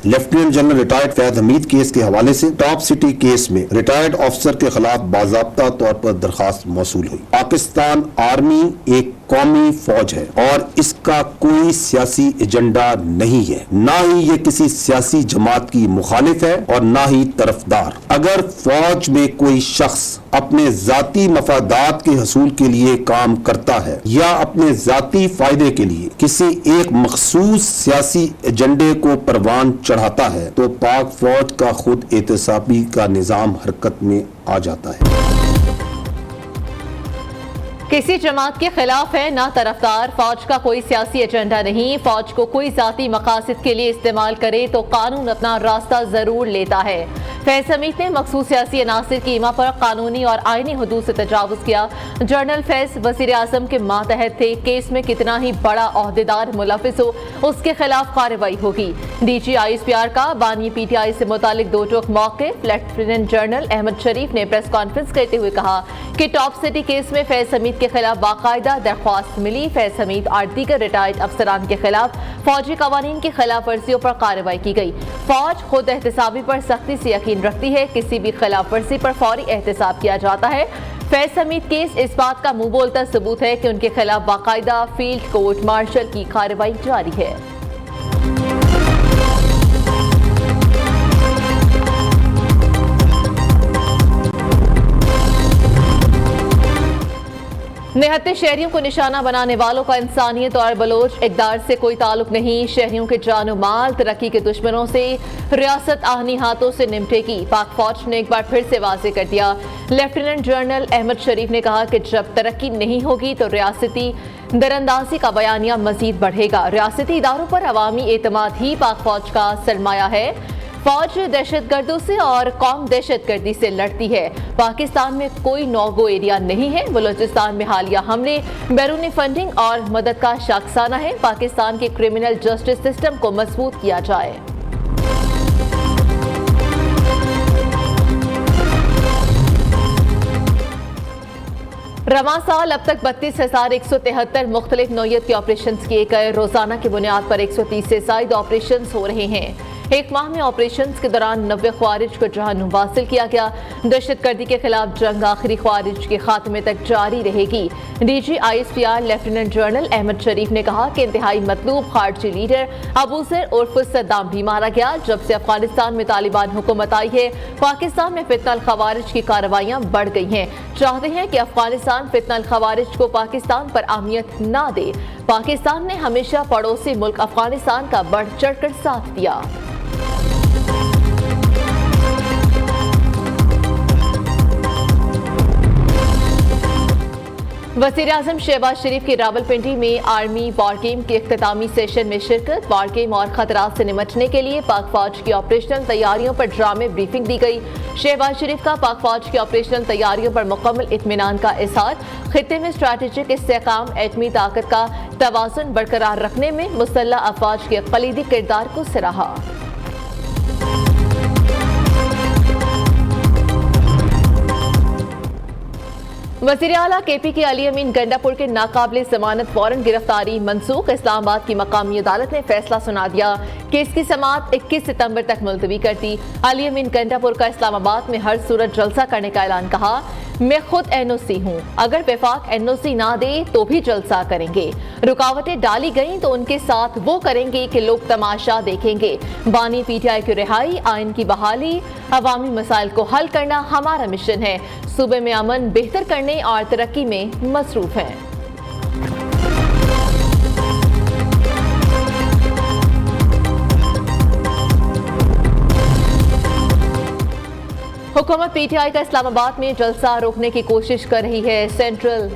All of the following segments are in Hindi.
Lieutenant general retired Faiz Hamid case के हवाले से टॉप सिटी केस में रिटायर्ड ऑफिसर के खिलाफ बाज़ाब्ता तौर पर दरखास्त मौसूल हुई। पाकिस्तान आर्मी एक कौमी फौज है और इसका कोई सियासी एजेंडा नहीं है, ना ही ये किसी सियासी जमात की मुखालिफ है और ना ही तरफदार। अगर फौज में कोई शख्स अपने जाती मफादात के हसूल के लिए काम करता है या अपने जाती फायदे के लिए किसी एक मखसूस सियासी एजेंडे को परवान चढ़ाता है तो पाक फौज का खुद एहतसाबी का निजाम हरकत में आ जाता है। किसी जमात के खिलाफ है ना तरफदार, फौज का कोई सियासी एजेंडा नहीं। फौज को कोई जाती मकासद के लिए इस्तेमाल करे तो कानून अपना रास्ता जरूर लेता है। फैज हमीद ने मखसूस सियासी अनासर की ईमा पर कानूनी और आईनी हदूद से तजावुज किया। जनरल फैज वजीर आजम के मातहत थे। केस में कितना ही बड़ा ओहदेदार मुलविस हो उसके खिलाफ कार्रवाई होगी। DG ISPR का बानी PTI से मुतालिक दो टोक मौक़िफ़ लेफ्टिनेंट जनरल अहमद शरीफ ने प्रेस कॉन्फ्रेंस करते हुए कहा कि टॉप सिटी केस में फैज हमीद के खिलाफ बाकायदा दरख्वास्त मिली। फैज हमीद और दीगर रिटायर्ड अफसरान के खिलाफ फौजी कवानीन की खिलाफ वर्जियों पर कार्रवाई की गई। फौज खुद एहतसाबी पर सख्ती से यकीन रखती है, किसी भी खिलाफ वर्जी पर फौरी एहतसाब किया जाता है। फैज हमीद केस इस बात का मुंह बोलता सबूत है कि उनके खिलाफ बाकायदा फील्ड कोर्ट मार्शल की कार्रवाई जारी है। निहत्ते शहरियों को निशाना बनाने वालों का इंसानियत और बलोच इकदार से कोई ताल्लुक नहीं। शहरियों के जानो माल तरक्की के दुश्मनों से रियासत आहनी हाथों से निपटेगी। पाक फौज ने एक बार फिर से वाज़ेह कर दिया। लेफ्टिनेंट जनरल अहमद शरीफ ने कहा कि जब तरक्की नहीं होगी तो रियासती दरअंदाजी का बयानिया मजीद बढ़ेगा। रियासती इदारों पर अवामी एतमाद ही पाक फौज का सरमाया है। फौज दहशतगर्दों से और कौम दहशतगर्दी से लड़ती है। पाकिस्तान में कोई नो-गो एरिया नहीं है। बलूचिस्तान में हालिया हमले बैरूनी फंडिंग और मदद का शाखसाना है। पाकिस्तान के क्रिमिनल जस्टिस सिस्टम को मजबूत किया जाए। रवां साल अब तक 32,173 मुख्तलिफ नौयत के ऑपरेशन किए गए। रोजाना की बुनियाद पर 130 से ज्यादा ऑपरेशन हो रहे हैं। एक माह में ऑपरेशन के दौरान 90 ख्वारिज को जहां हासिल किया गया। दहशतगर्दी के खिलाफ जंग आखिरी ख्वारिज के खात्मे तक जारी रहेगी। DG ISPR lieutenant general Ahmed Sharif ने कहा कि इंतहाई मतलूब खारजी लीडर अबूजर उर्फ सद्दाम भी मारा गया। जब से अफगानिस्तान में तालिबान हुकूमत आई है, पाकिस्तान में फितनल खवारिज की कार्रवाइयां बढ़ गई हैं। चाहते हैं कि अफगानिस्तान फितनल खवारिज को पाकिस्तान पर अहमियत ना दे। पाकिस्तान ने हमेशा पड़ोसी मुल्क अफगानिस्तान का बढ़ चढ़कर साथ दिया। वज़ीर आज़म शहबाज शरीफ की रावलपिंडी में आर्मी वॉर गेम के इख्तितामी सेशन में शिरकत। वॉर गेम और खतरात से निपटने के लिए पाक फौज की ऑपरेशनल तैयारियों पर ड्रामे ब्रीफिंग दी गई। शहबाज शरीफ का पाक फौज की ऑपरेशनल तैयारियों पर मुकम्मल इत्मीनान का इज़हार। खित्ते में स्ट्रैटेजिक इस्तेहकाम, एटमी ताकत का तवाज़ुन बरकरार रखने में मुसल्लह अफवाज के कलीदी किरदार को सराहा। वज़ीर आला KP के अली अमीन गंडापुर के नाकाबिले जमानत वारंट गिरफ्तारी मनसूख। इस्लामाबाद की मकामी अदालत ने फैसला सुना दिया। केस की समाअत 21 सितंबर तक मुलतवी कर दी। अली अमीन गंडापुर का इस्लामाबाद में हर सूरत जलसा करने का ऐलान। कहा, मैं खुद NOC हूँ, अगर वफाक NOC ना दे तो भी जलसा करेंगे। रुकावटें डाली गई तो उनके साथ वो करेंगे कि लोग तमाशा देखेंगे। बानी PTI की रिहाई, आइन की बहाली, अवामी मसाइल को हल करना हमारा मिशन है। सूबे में अमन बेहतर करने और तरक्की में मसरूफ हैं। हुकूमत PTI का इस्लामाबाद में जलसा रोकने की कोशिश कर रही है। सेंट्रल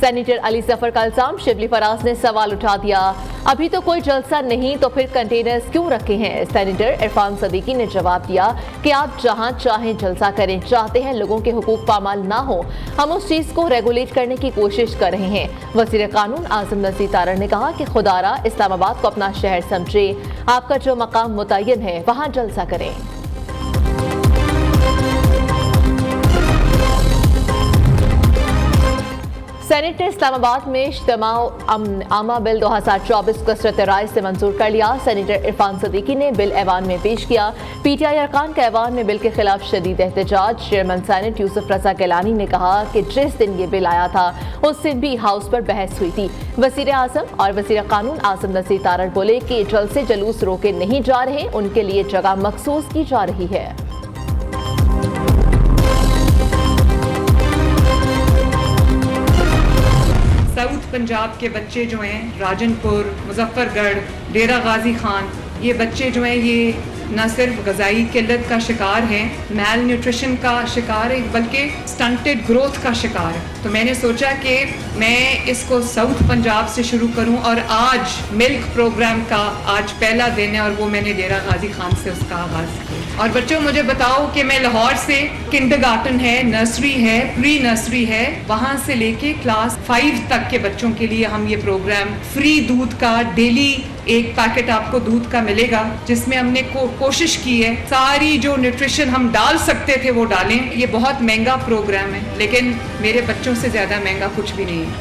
सेनेटर अली जफर का इल्जाम। शिबली फराज ने सवाल उठा दिया, अभी तो कोई जलसा नहीं तो फिर कंटेनर्स क्यों रखे हैं। सेनेटर इरफान सदीकी ने जवाब दिया कि आप जहां चाहें जलसा करें, चाहते हैं लोगों के हुकूक पामाल ना हो, हम उस चीज को रेगुलेट करने की कोशिश कर रहे हैं। वजीर कानून आजम नज़ीर तारड़ ने कहा कि खुदारा इस्लामाबाद को अपना शहर समझे, आपका जो मकाम मुतय्यन है वहां जलसा करें। सेनेट ने इस्लामाबाद में इज्तिमा आमा बिल 2024 को कसरत राय से मंजूर कर लिया। सेनेटर इरफान सदीकी ने बिल ऐवान में पेश किया। पीटीआई अरकान का ऐवान में बिल के खिलाफ शदीद एहतजाज। चेयरमैन सेनेट यूसुफ रजा गिलानी ने कहा कि जिस दिन ये बिल आया था उस दिन भी हाउस पर बहस हुई थी। वज़ीर आज़म और वज़ीर कानून आसिम नज़ीर तारड़ बोले कि जलसे जुलूस रोके नहीं जा रहे, उनके लिए जगह मखसूस की जा रही है। साउथ पंजाब के बच्चे जो हैं, राजनपुर, मुजफ्फरगढ़, डेरा गाजी खान, ये बच्चे जो हैं ये न सिर्फ ग़िज़ाई किल्लत का शिकार हैं, मैल न्यूट्रिशन का शिकार है, बल्कि स्टंटेड ग्रोथ का शिकार है। तो मैंने सोचा कि मैं इसको साउथ पंजाब से शुरू करूं और आज मिल्क प्रोग्राम का आज पहला दिन है और वो मैंने डेरा गाजी खान से उसका आगाज़ किया। और बच्चों मुझे बताओ कि मैं लाहौर से किंडरगार्टन है, नर्सरी है, प्री नर्सरी है, वहाँ से लेके क्लास 5 तक के बच्चों के लिए हम ये प्रोग्राम फ्री दूध का डेली एक पैकेट आपको दूध का मिलेगा, जिसमें हमने कोशिश की है सारी जो न्यूट्रिशन हम डाल सकते थे वो डालें। ये बहुत महंगा प्रोग्राम है, लेकिन मेरे बच्चों से ज़्यादा महंगा कुछ भी नहीं है।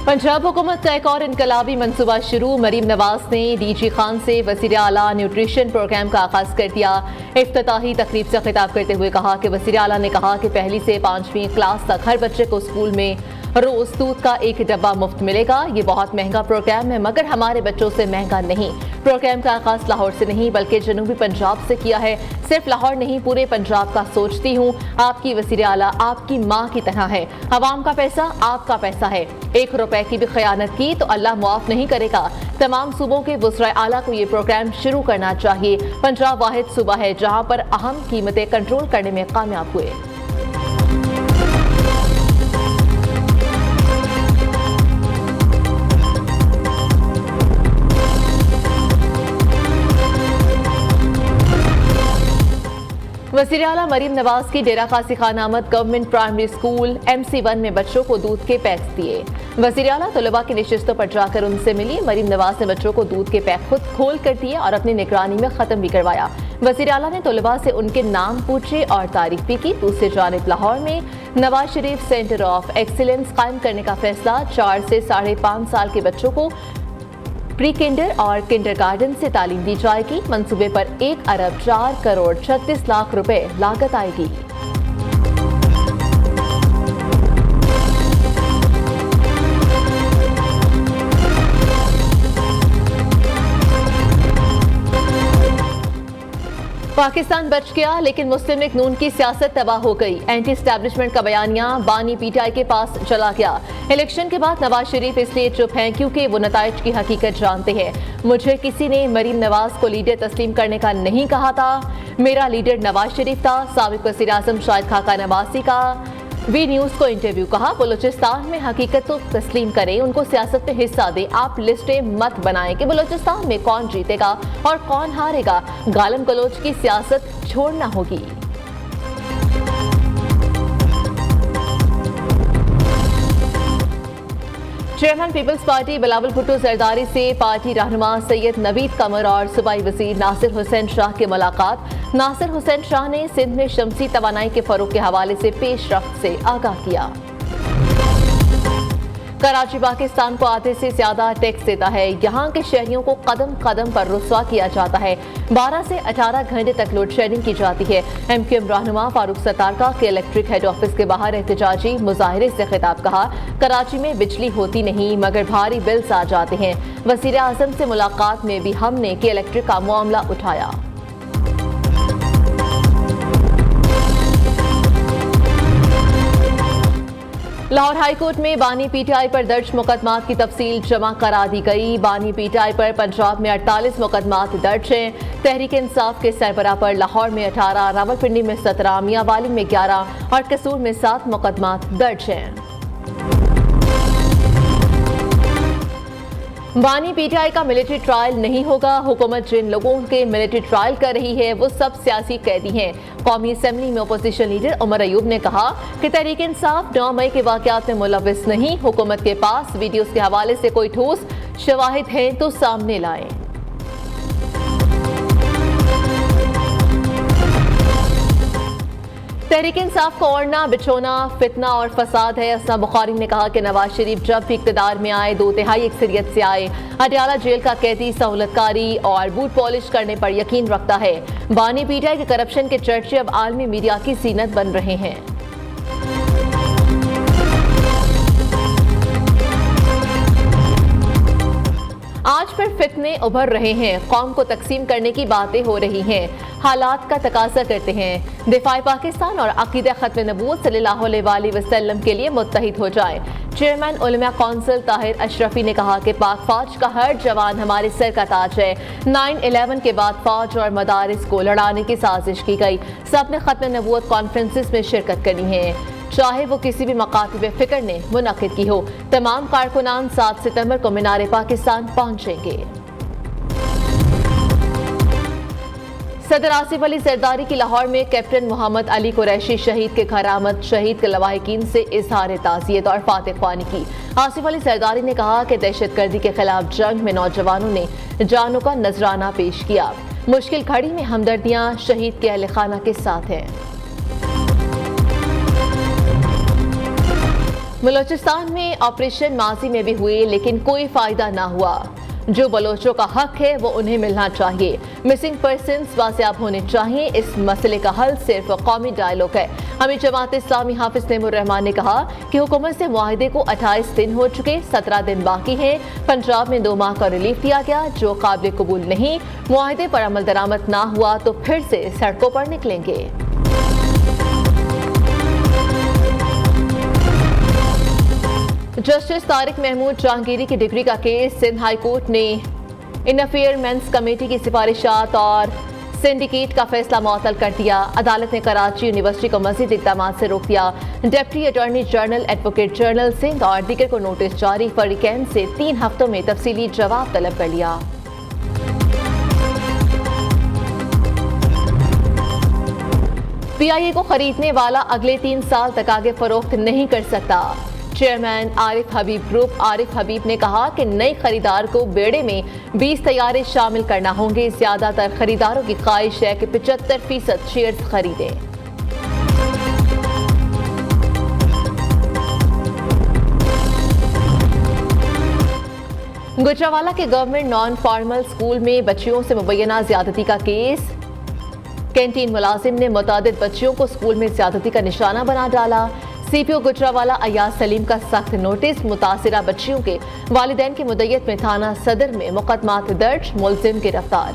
पंजाब हुकूमत का एक और इनकलाबी मंसूबा शुरू। मरीम नवाज ने डीजी खान से वज़ीर आला न्यूट्रिशन प्रोग्राम का आगाज़ कर दिया। इफ्तिताही तकरीब से खिताब करते हुए कहा कि वज़ीर आला ने कहा कि 1 से 5वीं क्लास तक हर बच्चे को स्कूल में रोज दूध का 1 डब्बा मुफ्त मिलेगा। ये बहुत महंगा प्रोग्राम है, मगर हमारे बच्चों से महंगा नहीं। प्रोग्राम का आगाज लाहौर से नहीं बल्कि जनूबी पंजाब से किया है। सिर्फ लाहौर नहीं, पूरे पंजाब का सोचती हूँ। आपकी वज़ीर आला आपकी माँ की तरह है। अवाम का पैसा आपका पैसा है। 1 रुपए की भी खयानत की तो अल्लाह मुआफ नहीं करेगा। तमाम सूबों के वज़राए आला को ये प्रोग्राम शुरू करना चाहिए। पंजाब वाहिद सूबा है जहाँ पर अहम कीमतें कंट्रोल करने में कामयाब हुए। वज़ीर आला मरीम नवाज की डेरा गाजी खान आमद गवर्नमेंट प्राइमरी स्कूल MC1 में बच्चों को दूध के पैक्स दिए। वज़ीर आला तलबा की नशिस्तों पर जाकर उनसे मिली। मरीम नवाज ने बच्चों को दूध के पैक खुद खोल कर दिए और अपनी निगरानी में ख़त्म भी करवाया। वज़ीर आला ने तलबा से उनके नाम पूछे और तारीफ भी की। दूसरी जानिब लाहौर में Nawaz Sharif centre of excellence कायम करने का फैसला। 4 से 5.5 साल के बच्चों को प्री किंडर और किंडरगार्टन से तालीम दी जाएगी। मंसूबे पर 1 अरब 4 करोड़ 36 लाख रुपए लागत आएगी। पाकिस्तान बच गया, लेकिन मुस्लिम लीग नून की सियासत तबाह हो गई। एंटी एस्टैब्लिशमेंट का बयानिया बानी पीटीआई के पास चला गया। इलेक्शन के बाद नवाज शरीफ इसलिए चुप हैं क्योंकि वो नताइज की हकीकत जानते हैं। मुझे किसी ने मरीम नवाज को लीडर तस्लीम करने का नहीं कहा था। मेरा लीडर नवाज शरीफ था। साबिक वज़ीर आज़म शाहिद खाका नवासी का वी न्यूज़ को इंटरव्यू। कहा, बलूचिस्तान में हकीकत तो तस्लीम करें, उनको सियासत में हिस्सा दें। आप लिस्टें मत बनाएं कि बलूचिस्तान में कौन जीतेगा और कौन हारेगा। गालम गलोच की सियासत छोड़ना होगी। Chairman Peoples Party Bilawal Bhutto Zardari से पार्टी रहनुमा सैयद नवीद कमर और सूबाई वजीर नासिर हुसैन शाह की मुलाकात। नासिर हुसैन शाह ने सिंध में शमसी तवानाई के फरोग के हवाले से पेशरफ्त से आगाह किया। कराची पाकिस्तान को आधे से ज्यादा टैक्स देता है। यहाँ के शहरियों को कदम कदम पर रुस्वा किया जाता है। 12 से 18 घंटे तक लोड शेडिंग की जाती है। MQM रहनुमा फारूक सतारका के इलेक्ट्रिक हेड ऑफिस के बाहर एहतजाजी मुजाहरे से खिताब। कहा, कराची में बिजली होती नहीं मगर भारी बिल्स आ जाते हैं। वज़ीर आज़म से मुलाकात में भी हमने के इलेक्ट्रिक का मामला उठाया। लाहौर हाईकोर्ट में बानी पीटीआई पर दर्ज मुकदमात की तफसील जमा करा दी गई। बानी पीटीआई पर पंजाब में 48 मुकदमात दर्ज हैं। तहरीक इंसाफ के सरबराह पर लाहौर में 18, रावलपिंडी में 17, मियांवाली में 11 और कसूर में 7 मुकदमात दर्ज हैं। बानी पीटीआई का मिलिट्री ट्रायल नहीं होगा। हुकूमत जिन लोगों के मिलिट्री ट्रायल कर रही है वो सब सियासी कैदी हैं। कौमी असेंबली में अपोजिशन लीडर उमर अयूब ने कहा कि तहरीक इंसाफ 9 मई के वाकयात में मुलव्विस नहीं। हुकूमत के पास वीडियोस के हवाले से कोई ठोस शवाहिद हैं तो सामने लाएं। तहरीक इंसाफ को ओढ़ना बिछोना फितना और फसाद है। असना बुखारी ने कहा कि नवाज शरीफ जब भी इक़्तिदार में आए 2/3 अक्सरियत से आए। अडयाला जेल का कैदी सहूलतकारी और बूट पॉलिश करने पर यकीन रखता है। बानी पीटीआई के करप्शन के चर्चे अब आलमी मीडिया की जीनत बन रहे हैं। आज फिर फितने उभर रहे हैं। कौम को तकसीम करने की बातें हो रही हैं। हालात का तकाजा करते हैं दिफाए पाकिस्तान और अकीदा खत्म नबूवत सल्लल्लाहु अलैहि वसल्लम के लिए मुत्तहिद हो जाए। चेयरमैन उलमा कौंसिल ताहिर अशरफी ने कहा कि पाक फौज का हर जवान हमारे सिर का ताज है। 9/11 के बाद फौज और मदारिस को लड़ाने की साजिश की गई। सब ने खत्म नबूवत कॉन्फ्रेंसिस में शिरकत करनी है, चाहे वो किसी भी मकातब फिक्र ने मुनक़िद की हो। तमाम कारकुनान 7 सितंबर को मीनार पाकिस्तान पहुंचेंगे। सदर आसिफ अली जरदारी की लाहौर में कैप्टन मोहम्मद अली कुरैशी शहीद के घर आमद। शहीद के लवाहिकीन से इजहार ताज़ियत और फातिहख्वानी की। आसिफ अली जरदारी ने कहा कि दहशतगर्दी के खिलाफ जंग में नौजवानों ने जानों का नजराना पेश किया। मुश्किल घड़ी में हमदर्दियां शहीद के अहले खाना के साथ हैं। बलोचिस्तान में ऑपरेशन माजी में भी हुए लेकिन कोई फायदा ना हुआ। जो बलोचों का हक है वो उन्हें मिलना चाहिए। मिसिंग पर्सन्स बाजियाब होने चाहिए। इस मसले का हल सिर्फ कौमी डायलॉग है। अमीर जमात इस्लामी हाफिज तैमूर रहमान ने कहा कि हुकूमत से मुआहदे को 28 दिन हो चुके, 17 दिन बाकी हैं। पंजाब में 2 माह का रिलीफ दिया गया जो काबिल कबूल नहीं। मुआहदे पर अमल दरामद ना हुआ तो फिर से सड़कों पर निकलेंगे। जस्टिस तारिक महमूद जहांगीरी की डिग्री का केस सिंध हाई कोर्ट ने इंटरफेयरमेंट्स कमेटी की सिफारिशात और सिंडिकेट का फैसला मुअत्तल कर दिया। अदालत ने कराची यूनिवर्सिटी को मजीद इक़दाम से रोक दिया। Deputy attorney general advocate general Sindh और दीगर को नोटिस जारी फरीकैन से 3 हफ्तों में तफसीली जवाब तलब कर लिया। PIA को खरीदने वाला अगले 3 साल तक आगे फरोख्त नहीं कर सकता। चेयरमैन आरिफ हबीब ग्रुप आरिफ हबीब ने कहा कि नए खरीदार को बेड़े में 20 तैयारे शामिल करना होंगे। ज्यादातर खरीदारों की ख्वाहिश है कि 75% शेयर्स खरीदें। गुजरावाला के गवर्नमेंट नॉन फॉर्मल स्कूल में बच्चियों से मुबैना ज्यादती का केस। कैंटीन मुलाजिम ने मुतादिद बच्चियों को स्कूल में ज्यादती का निशाना बना डाला। CPO गुजरावाला अयाज सलीम का सख्त नोटिस। मुतासिरा बच्चियों के वालिदैन की मुद्दत में थाना सदर में मुकदमात दर्ज, मुलजिम गिरफ्तार।